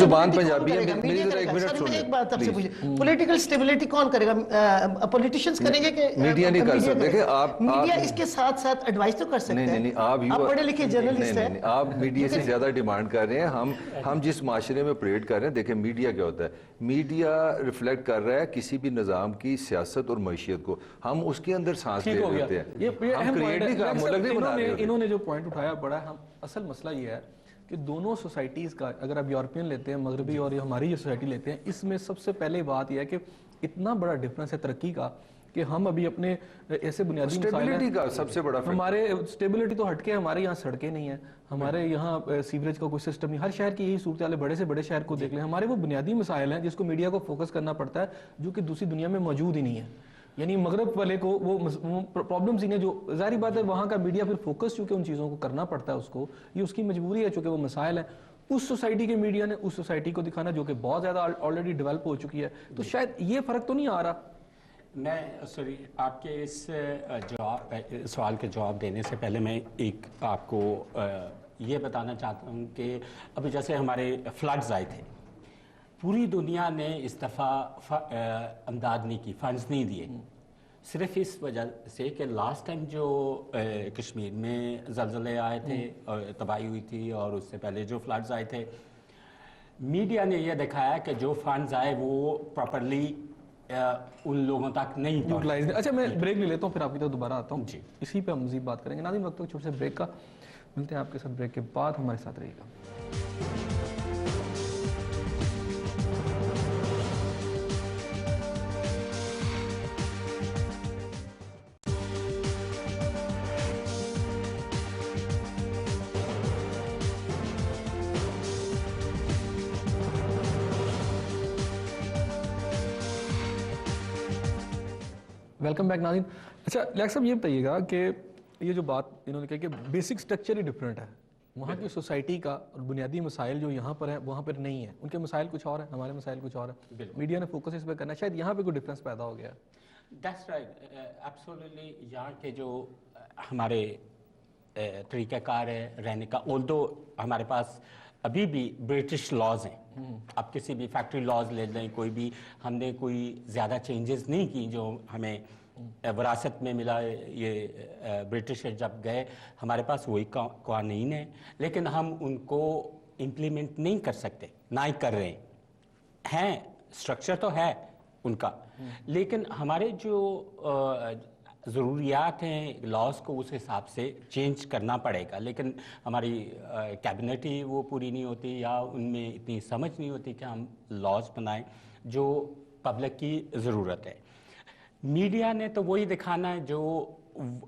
زبان پنجابی ہے. میری ذرا ایک منٹ سن ایک بات آپ سے پوچھیں, پولیٹیکل اسٹیبلٹی کون کرے گا؟ پولیٹیشینز کریں گے کہ میڈیا نہیں کر سکتے؟ دیکھیں آپ میڈیا اس کے ساتھ ساتھ ایڈوائز تو کر سکتے ہیں. نہیں آپ پڑھے لکھے جرنلسٹ ہیں, آپ میڈیا سے زیادہ ڈیمانڈ کر رہے ہیں. ہم جس معاشرے میں آپریٹ کر رہے ہیں, دیکھیں میڈیا کیا ہوتا ہے, میڈیا ریفلیکٹ کر رہا ہے کسی بھی نظام کی سیاست اور معیشت کو. ہم اس کے اندر سانس لے لیتے ہیں, ہم کریٹ نہیں کر, ملک نہیں بنا رہے ہوتے. انہوں نے جو پوائنٹ اٹھایا بڑا اصل مسئلہ یہ ہے کہ دونوں سوسائٹیز کا, اگر آپ یورپین لیتے ہیں, مغربی اور ہماری جو سوسائٹی لیتے ہیں, اس میں سب سے پہلے بات یہ ہے کہ اتنا بڑا ڈفرنس ہے ترقی کا کہ ہم ابھی اپنے ایسے بنیادی اسٹیبلٹی کا سب سے بڑا ہمارے اسٹیبلٹی تو ہٹ کے ہمارے یہاں سڑکیں نہیں ہیں, ہمارے یہاں سیوریج کا کوئی سسٹم نہیں. ہر شہر کی یہی صورتحال ہے, بڑے سے بڑے شہر کو دیکھ لیں. ہمارے وہ بنیادی مسائل ہیں جس کو میڈیا کو فوکس کرنا پڑتا ہے, جو کہ دوسری دنیا میں موجود ہی نہیں ہے. یعنی مغرب والے کو وہ پرابلمز ہی ہیں جو ظاہری بات ہے وہاں کا میڈیا پھر فوکس چونکہ ان چیزوں کو کرنا پڑتا ہے, اس کو یہ اس کی مجبوری ہے چونکہ وہ مسائل ہیں. اس سوسائٹی کے میڈیا نے اس سوسائٹی کو دکھانا جو کہ بہت زیادہ آلریڈی ڈیولپ ہو چکی ہے, تو شاید یہ فرق تو نہیں آ رہا. میں سوری آپ کے اس سوال کے جواب دینے سے پہلے میں ایک آپ کو یہ بتانا چاہتا ہوں کہ ابھی جیسے ہمارے فلڈز آئے تھے, پوری دنیا نے اس دفعہ امداد نہیں کی, فنڈز نہیں دیے, صرف اس وجہ سے کہ لاسٹ ٹائم جو کشمیر میں زلزلے آئے تھے اور تباہی ہوئی تھی, اور اس سے پہلے جو فلڈز آئے تھے, میڈیا نے یہ دکھایا کہ جو فنڈز آئے وہ پراپرلی ان لوگوں تک نہیں یوٹیلائز. اچھا میں بریک لے لیتا ہوں, پھر آپ کی طرف دوبارہ آتا ہوں. جی اسی پہ ہم مزید بات کریں گے. ناظرین وقت چھوٹے سے بریک کا, ملتے ہیں آپ کے ساتھ بریک کے بعد, ہمارے ساتھ رہیے گا. ویلکم بیک ناظرین. اچھا لیک صاحب یہ بتائیے گا کہ یہ جو بات انہوں نے کہا کہ بیسک سٹرکچر ہی ڈفرینٹ ہے, وہاں کی سوسائٹی کا اور بنیادی مسائل جو یہاں پر ہیں وہاں پر نہیں ہیں, ان کے مسائل کچھ اور ہیں, ہمارے مسائل کچھ اور ہیں, میڈیا نے فوکس اس پہ کرنا ہے, شاید یہاں پہ کوئی ڈفرینس پیدا ہو گیا ہے. That's right, absolutely. یہاں کے جو ہمارے طریقہ کار ہے رہنے کا, اولدو ہمارے پاس ابھی بھی برٹش لاز ہیں, اب کسی بھی فیکٹری لاز لے لیں, کوئی بھی ہم نے کوئی زیادہ چینجز نہیں کی جو ہمیں وراثت میں ملا. یہ برٹش جب گئے ہمارے پاس وہی قوانین ہیں, لیکن ہم ان کو امپلیمنٹ نہیں کر سکتے, نہ ہی کر رہے ہیں. اسٹرکچر تو ہے ان کا, لیکن ہمارے جو ضروریات ہیں لاز کو اس حساب سے چینج کرنا پڑے گا. لیکن ہماری کیبنٹ ہی وہ پوری نہیں ہوتی, یا ان میں اتنی سمجھ نہیں ہوتی کہ ہم لاز بنائیں جو پبلک کی ضرورت ہے. میڈیا نے تو وہی دکھانا ہے جو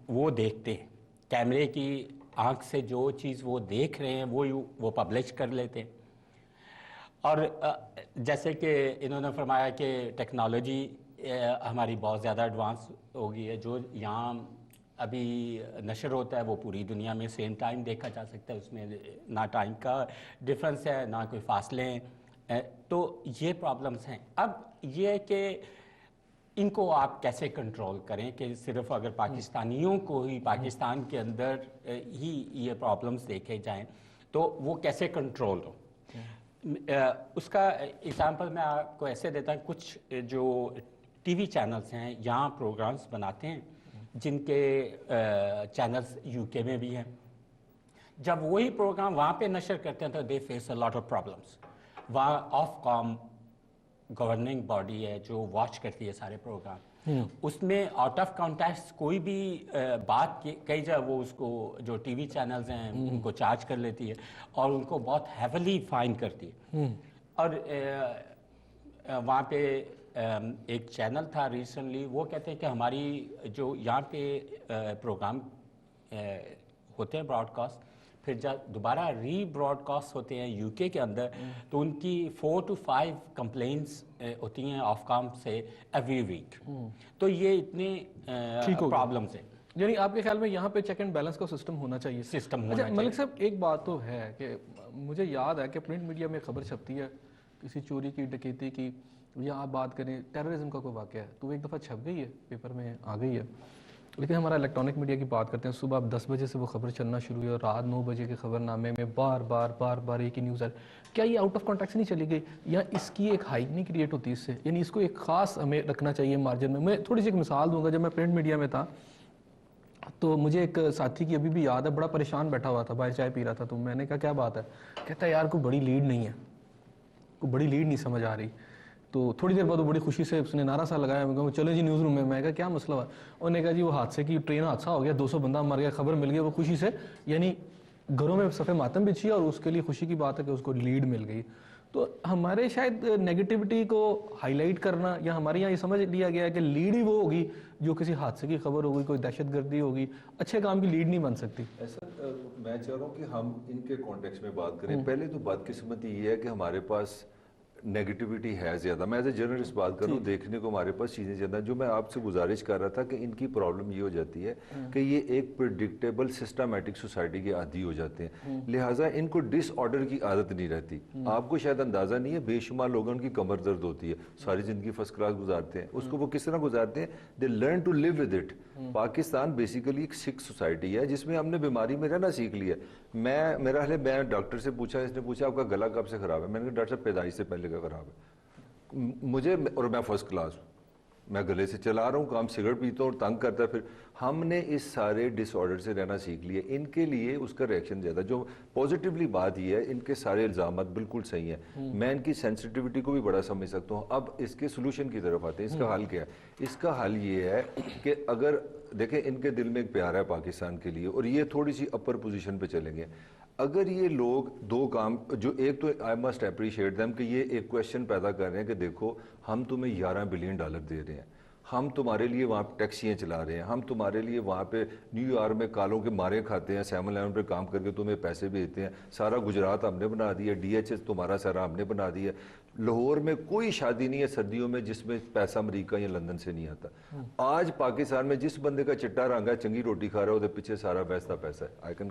وہ دیکھتے ہیں, کیمرے کی آنکھ سے جو چیز وہ دیکھ رہے ہیں وہ پبلش کر لیتے ہیں. اور جیسے کہ انہوں نے فرمایا کہ ٹیکنالوجی ہماری بہت زیادہ ایڈوانس ہو گئی ہے, جو یہاں ابھی نشر ہوتا ہے وہ پوری دنیا میں سیم ٹائم دیکھا جا سکتا ہے, اس میں نہ ٹائم کا ڈفرنس ہے نہ کوئی فاصلے ہیں. تو یہ پرابلمس ہیں. اب یہ ہے کہ ان کو آپ کیسے کنٹرول کریں کہ صرف اگر پاکستانیوں کو ہی پاکستان کے اندر ہی یہ پرابلمس دیکھے جائیں تو وہ کیسے کنٹرول ہو. اس کا اگزامپل میں آپ کو ایسے دیتا ہوں, کچھ جو ٹی وی چینلز ہیں یہاں پروگرامز بناتے ہیں جن کے چینلز یو کے میں بھی ہیں, جب وہی پروگرام وہاں پہ نشر کرتے ہیں تو they face a lot of problems. وہاں آف کام گورننگ باڈی ہے جو واچ کرتی ہے سارے پروگرام, اس میں آؤٹ آف کانٹیکسٹ کوئی بھی بات کہی جائے وہ اس کو جو ٹی وی چینلز ہیں ان کو چارج کر لیتی ہے اور ان کو بہت ہیویلی فائن کرتی ہے. اور وہاں پہ ایک چینل تھا ریسنٹلی, وہ کہتے ہیں کہ ہماری جو یہاں پہ پروگرام ہوتے ہیں براڈ کاسٹ, پھر جب دوبارہ ری براڈ کاسٹ ہوتے ہیں یو کے اندر تو ان کی 4 to 5 کمپلینٹس ہوتی ہیں آف کام سے ایوری ویک. تو یہ اتنے پرابلمس ہیں. یعنی آپ کے خیال میں یہاں پہ چیک اینڈ بیلنس کا سسٹم ہونا چاہیے. اچھا ملک صاحب ایک بات تو ہے کہ مجھے یاد ہے کہ پرنٹ میڈیا میں خبر چھپتی ہے کسی چوری کی, ڈکیتی کی, یا آپ بات کریں ٹیررزم کا کوئی واقعہ ہے تو ایک دفعہ چھپ گئی ہے, پیپر میں آ گئی ہے, لیکن ہمارا الیکٹرانک میڈیا کی بات کرتے ہیں، صبح آپ 10 بجے سے وہ خبر چلنا شروع ہوئی اور رات 9 بجے کے خبر نامے میں بار بار ایک ہی نیوز ہے. کیا یہ آؤٹ آف کانٹیکٹ نہیں چلی گئی یا اس کی ایک ہائپ نہیں کریٹ ہوتی اس سے؟ یعنی اس کو ایک خاص ہمیں رکھنا چاہیے مارجن میں. میں تھوڑی سی ایک مثال دوں گا. جب میں پرنٹ میڈیا میں تھا تو مجھے ایک ساتھی کی ابھی بھی یاد ہے، بڑا پریشان بیٹھا ہوا تھا، باہر چائے پی رہا تھا. تو میں نے کہا کیا بات ہے؟ کہتا ہے یار کوئی بڑی لیڈ نہیں ہے، کوئی بڑی لیڈ نہیں سمجھ آ رہی. تو تھوڑی دیر بعد وہ بڑی خوشی سے اس نے نعرہ سا لگایا. میں کہا چلو جی نیوز روم میں. میں کہا کیا مسئلہ ہوا؟ انہوں نے کہا جی وہ حادثے کی ٹرین حادثہ ہو گیا، 200 بندہ مر گیا، خبر مل گئی. وہ خوشی سے یعنی گھروں میں صفحے ماتم بچھی اور اس کے لیے خوشی کی بات ہے کہ اس کو لیڈ مل گئی. تو ہمارے شاید نیگیٹیوٹی کو ہائی لائٹ کرنا یا ہمارے یہاں یہ سمجھ لیا گیا ہے کہ لیڈ ہی وہ ہوگی جو کسی حادثے کی خبر ہوگی، کوئی دہشت گردی ہوگی، اچھے کام کی لیڈ نہیں بن سکتی. ایسا میں چاہ رہا ہوں کہ ہم ان کے کانٹیکس میں بات کریں. پہلے تو بدقسمتی یہ ہے کہ ہمارے پاس نیگیٹیوٹی ہے زیادہ. میں ایز اے جرنلسٹ بات کر رہا ہوں، دیکھنے کو ہمارے پاس چیزیں زیادہ. جو میں آپ سے گزارش کر رہا تھا کہ ان کی پرابلم یہ ہو جاتی ہے کہ یہ ایک پریڈکٹیبل سسٹمیٹک سوسائٹی کے عادی ہو جاتے ہیں، لہٰذا ان کو ڈس آرڈر کی عادت نہیں رہتی. آپ کو شاید اندازہ نہیں ہے، بے شمار لوگوں کی کمر درد ہوتی ہے، ساری زندگی فرسٹ کلاس گزارتے ہیں. اس کو وہ کس طرح گزارتے ہیں؟ They learn to live with it. Pakistan basically ایک سکھ سوسائٹی ہے جس میں ہم نے بیماری میں رہنا سیکھ لیا. میں ڈاکٹر سے پوچھا، اس نے پوچھا آپ کا گلا کب سے خراب ہے؟ میں نے کہا ڈاکٹر صاحب پیدائش سے پہلے کا خراب ہے مجھے، اور میں فرسٹ کلاس ہوں، میں گلے سے چلا رہا ہوں، کام سگریٹ پیتا ہوں اور تنگ کرتا ہے. پھر ہم نے اس سارے ڈس آرڈر سے رہنا سیکھ لیا. ان کے لیے اس کا ریئیکشن زیادہ. جو پازیٹیولی بات یہ ہے، ان کے سارے الزامات بالکل صحیح ہیں، میں ان کی سینسٹیوٹی کو بھی بڑا سمجھ سکتا ہوں. اب اس کے سولوشن کی طرف آتے ہیں. اس کا حل کیا ہے؟ اس کا حل یہ ہے کہ اگر دیکھیں ان کے دل میں ایک پیار ہے پاکستان کے لیے اور یہ تھوڑی سی اپر پوزیشن پہ چلیں گے. اگر یہ لوگ دو کام، جو ایک تو آئی مسٹ اپریشیٹ دیم کہ یہ ایک کویشچن پیدا کر رہے ہیں کہ دیکھو ہم تمہیں $11 بلین دے رہے ہیں، ہم تمہارے لیے وہاں پہ ٹیکسیاں چلا رہے ہیں، ہم تمہارے لیے وہاں پہ نیو یارک میں کالوں کے مارے کھاتے ہیں، 7-11 پہ کام کر کے تمہیں پیسے بھیجتے ہیں، سارا گجرات ہم نے بنا دیا، DHS تمہارا سارا ہم نے بنا دیا. لاہور میں کوئی شادی نہیں ہے سردیوں میں جس میں پیسہ امریکہ یا لندن سے نہیں آتا. آج پاکستان میں جس بندے کا چٹا رنگ ہے، چنگی روٹی کھا رہا ہے، وہ پیچھے سارا ویستا پیسہ ہے. آئی کین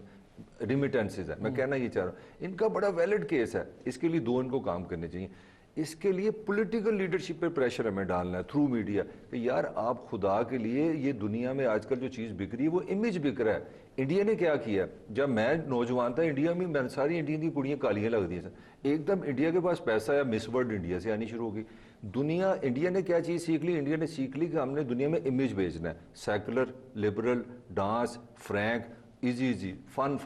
ریمیٹنسز ہے. میں کہنا یہ چاہ رہا ہوں ان کا بڑا ویلڈ کیس ہے. اس کے لیے دو ان کو کام کرنے چاہیے. اس کے لیے پولیٹیکل لیڈرشپ پہ پریشر ہمیں ڈالنا ہے تھرو میڈیا کہ یار آپ خدا کے لیے، یہ دنیا میں آج کل جو چیز بک رہی ہے وہ امیج بک رہا ہے. انڈیا نے کیا کیا؟ جب میں نوجوان تھا انڈیا میں ساری انڈیا کی کڑیاں کالیاں لگ دی ہیں. ایک دم انڈیا کے پاس پیسہ ہے، مس ورلڈ انڈیا سے آنی شروع ہوگی. دنیا انڈیا نے کیا چیز سیکھ لی؟ انڈیا نے سیکھ لی کہ ہم نے دنیا میں امیج بھیجنا ہے. Secular, liberal, dance, frank, easy fun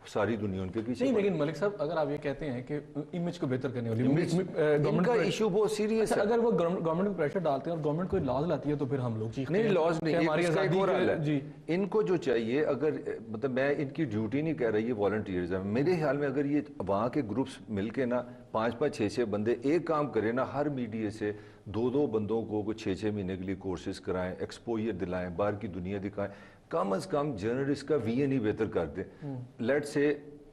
ساری دنیا ان کے پیچھے. نہیں لیکن ملک صاحب اگر آپ یہ کہتے ہیں کہ امیج کو بہتر کرنے والی گورنمنٹ کا ایشو بہت سیریس ہے. اگر وہ گورنمنٹ میں پریشر ڈالتے ہیں اور گورنمنٹ کوئی لاز لاتی ہے تو پھر ہم لوگ چیختے ہیں. نہیں لاز نہیں، ہماری آزادی جی ان کو جو چاہیے، اگر مطلب میں ان کی ڈیوٹی نہیں کہہ رہی ہے، والنٹیئرز. میرے خیال میں اگر یہ وہاں کے گروپس مل کے نا 5-5 6-6 بندے ایک کام کریں نا، ہر میڈیا سے 2-2 بندوں کو 6-6 مہینے کے لیے کورسز کرائیں، ایکسپوئر دلائیں، باہر کی دنیا دکھائیں، کم از کم جرنلسٹ کا VN ہی بہتر کر دیں. لیٹ سے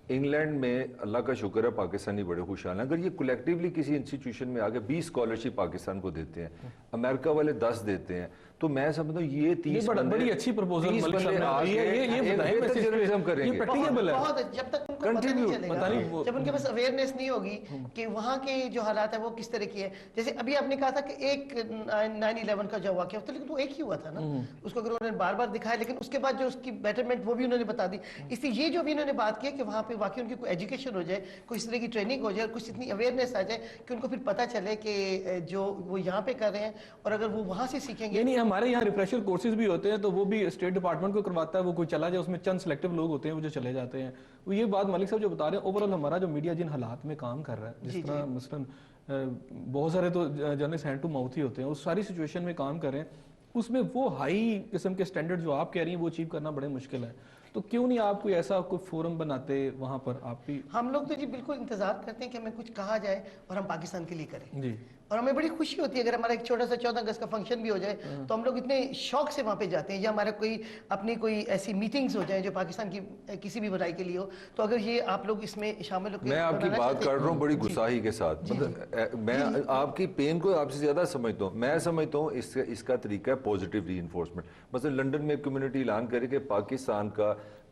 انگلینڈ میں اللہ کا شکر ہے پاکستانی بڑے خوشحال ہیں. اگر یہ کولیکٹیولی کسی انسٹیٹیوشن میں آگے 20 اسکالرشپ پاکستان کو دیتے ہیں، امریکہ والے 10 دیتے ہیں، تو میں سمجھتا ہوں یہ 30 بڑی اچھی پروپوزل ملک صاحب نے یہ بتائیں جرنلزم کریں گے. یہ پریکٹیکیبل ہے. جب تک ان کو پتہ نہیں چلے گا، جب ان کے پاس اویئرنیس نہیں ہوگی کہ وہاں کے جو حالات ہیں وہ کس طرح کی ہے. جیسے ابھی آپ نے کہا تھا کہ ایک 9/11 کا جو واقعہ ہوتا ہے، لیکن تو ایک ہی ہوا تھا نا. اس کو اگر انہوں نے بار بار دکھایا، لیکن اس کے بعد جو اس کی بیٹرمنٹ وہ بھی انہوں نے بتا دی. اس لیے یہ جو بھی انہوں نے بات کی کہ وہاں پہ واقعی ان کی کوئی ایجوکیشن ہو جائے، کوئی اس طرح کی ٹریننگ ہو جائے، کچھ اتنی اویئرنیس آ جائے کہ ان کو پھر پتہ چلے کہ جو وہ یہاں پہ کر رہے ہیں اور اگر وہ وہاں سے سیکھیں گے. یعنی ہمارے یہاں ریفریشر کورسز بھی ہوتے ہیں تو وہ بھی اسٹیٹ ڈپارٹمنٹ کو کرواتا ہے، وہ کوئی چلا جائے، اس میں چند سلیکٹیو لوگ ہوتے ہیں وہ جو چلے جاتے ہیں. وہ یہ بات ملک صاحب جو بتا رہے ہیں، اوورآل ہمارا جو میڈیا جن حالات میں کام کر رہا ہے، جس طرح مثلاً بہت سارے تو جرنلسٹ ہینڈ ٹو ماؤتھ ہی ہوتے ہیں، اس ساری سچویشن میں کام کر رہے ہیں، اس میں وہ ہائی قسم کے سٹینڈرڈ جو آپ کہہ رہی ہیں وہ اچیو کرنا بڑے مشکل ہے. تو کیوں نہیں آپ کوئی ایسا کوئی فورم بناتے وہاں پر؟ آپ بھی ہم لوگ تو جی بالکل انتظار کرتے ہیں کہ ہمیں کچھ کہا جائے اور ہم پاکستان کے لیے کریں جی. اور ہمیں بڑی خوشی ہوتی ہے اگر ہمارا ایک چھوٹا سا 14 اگست کا فنکشن بھی ہو جائے تو ہم لوگ اتنے شوق سے وہاں پہ جاتے ہیں، یا ہمارا کوئی اپنی کوئی ایسی میٹنگز ہو جائیں جو پاکستان کی کسی بھی بھلائی کے لیے ہو. تو اگر یہ آپ لوگ اس میں شامل ہو کے، میں آپ کی بات کر رہا ہوں بڑی گساہی کے ساتھ، میں آپ کی پین کو آپ سے زیادہ سمجھتا ہوں. میں سمجھتا ہوں اس کا طریقہ ہے پازیٹیو ری انفورسمنٹ. مثلا لنڈن میں کمیونٹی اعلان کرے کہ پاکستان کا